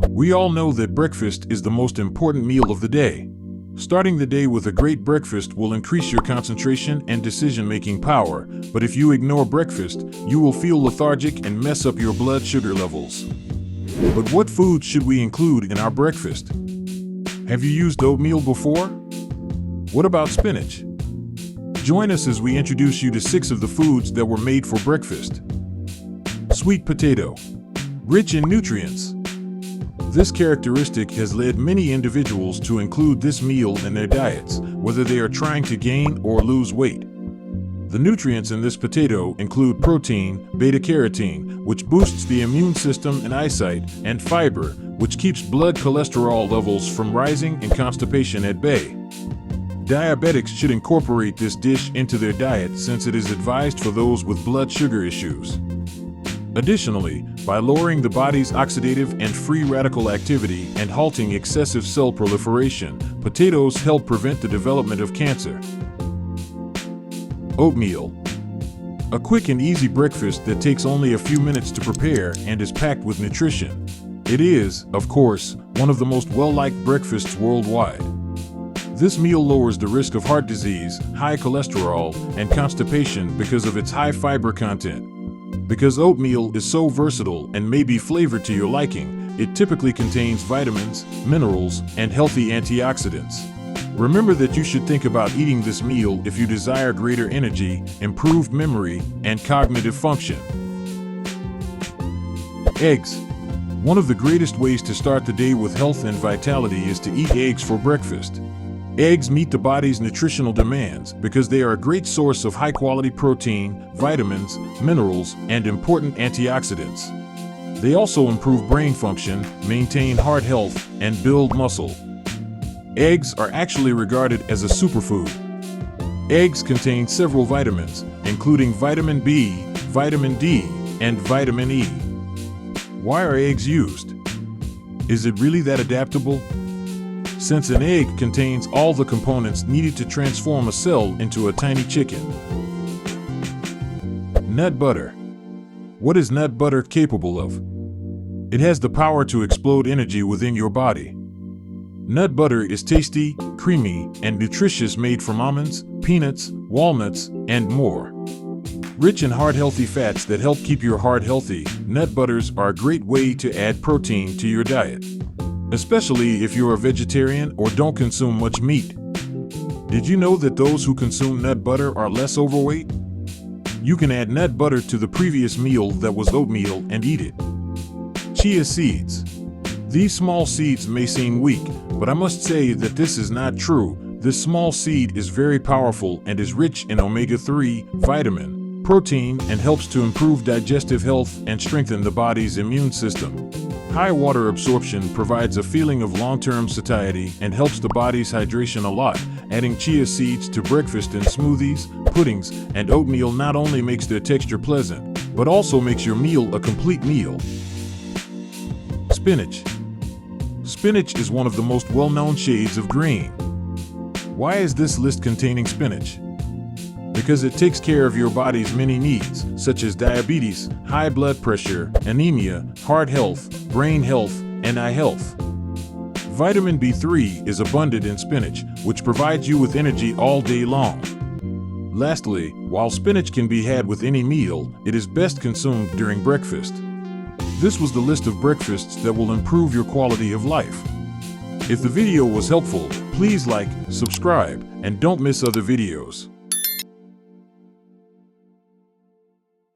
We all know that breakfast is the most important meal of the day. Starting the day with a great breakfast will increase your concentration and decision-making power, but if you ignore breakfast, you will feel lethargic and mess up your blood sugar levels. But what foods should we include in our breakfast? Have you used oatmeal before? What about spinach? Join us as we introduce you to 6 of the foods that were made for breakfast. Sweet potato. Rich in nutrients. This characteristic has led many individuals to include this meal in their diets, whether they are trying to gain or lose weight. The nutrients in this potato include protein, beta-carotene, which boosts the immune system and eyesight, and fiber, which keeps blood cholesterol levels from rising and constipation at bay. Diabetics should incorporate this dish into their diet since it is advised for those with blood sugar issues. Additionally, by lowering the body's oxidative and free radical activity and halting excessive cell proliferation, potatoes help prevent the development of cancer. Oatmeal. A quick and easy breakfast that takes only a few minutes to prepare and is packed with nutrition. It is, of course, one of the most well-liked breakfasts worldwide. This meal lowers the risk of heart disease, high cholesterol, and constipation because of its high fiber content. Because oatmeal is so versatile and may be flavored to your liking, it typically contains vitamins, minerals, and healthy antioxidants. Remember that you should think about eating this meal if you desire greater energy, improved memory, and cognitive function. Eggs. One of the greatest ways to start the day with health and vitality is to eat eggs for breakfast. Eggs meet the body's nutritional demands because they are a great source of high-quality protein, vitamins, minerals, and important antioxidants. They also improve brain function, maintain heart health, and build muscle. Eggs are actually regarded as a superfood. Eggs contain several vitamins, including vitamin B, vitamin D, and vitamin E. Why are eggs used? Is it really that adaptable? Since an egg contains all the components needed to transform a cell into a tiny chicken. Nut butter. What is nut butter capable of? It has the power to explode energy within your body. Nut butter is tasty, creamy, and nutritious, made from almonds, peanuts, walnuts, and more. Rich in heart-healthy fats that help keep your heart healthy, nut butters are a great way to add protein to your diet, especially if you're a vegetarian or don't consume much meat. Did you know that those who consume nut butter are less overweight? You can add nut butter to the previous meal that was oatmeal and eat it. Chia seeds. These small seeds may seem weak, but I must say that this is not true. This small seed is very powerful and is rich in omega-3, vitamin, protein, and helps to improve digestive health and strengthen the body's immune system. High water absorption provides a feeling of long-term satiety and helps the body's hydration a lot. Adding chia seeds to breakfast in smoothies, puddings, and oatmeal not only makes their texture pleasant, but also makes your meal a complete meal. Spinach. Spinach is one of the most well-known shades of green. Why is this list containing spinach? Because it takes care of your body's many needs, such as diabetes, high blood pressure, anemia, heart health, brain health, and eye health. Vitamin B3 is abundant in spinach, which provides you with energy all day long. Lastly, while spinach can be had with any meal, it is best consumed during breakfast. This was the list of breakfasts that will improve your quality of life. If the video was helpful, please like, subscribe, and don't miss other videos.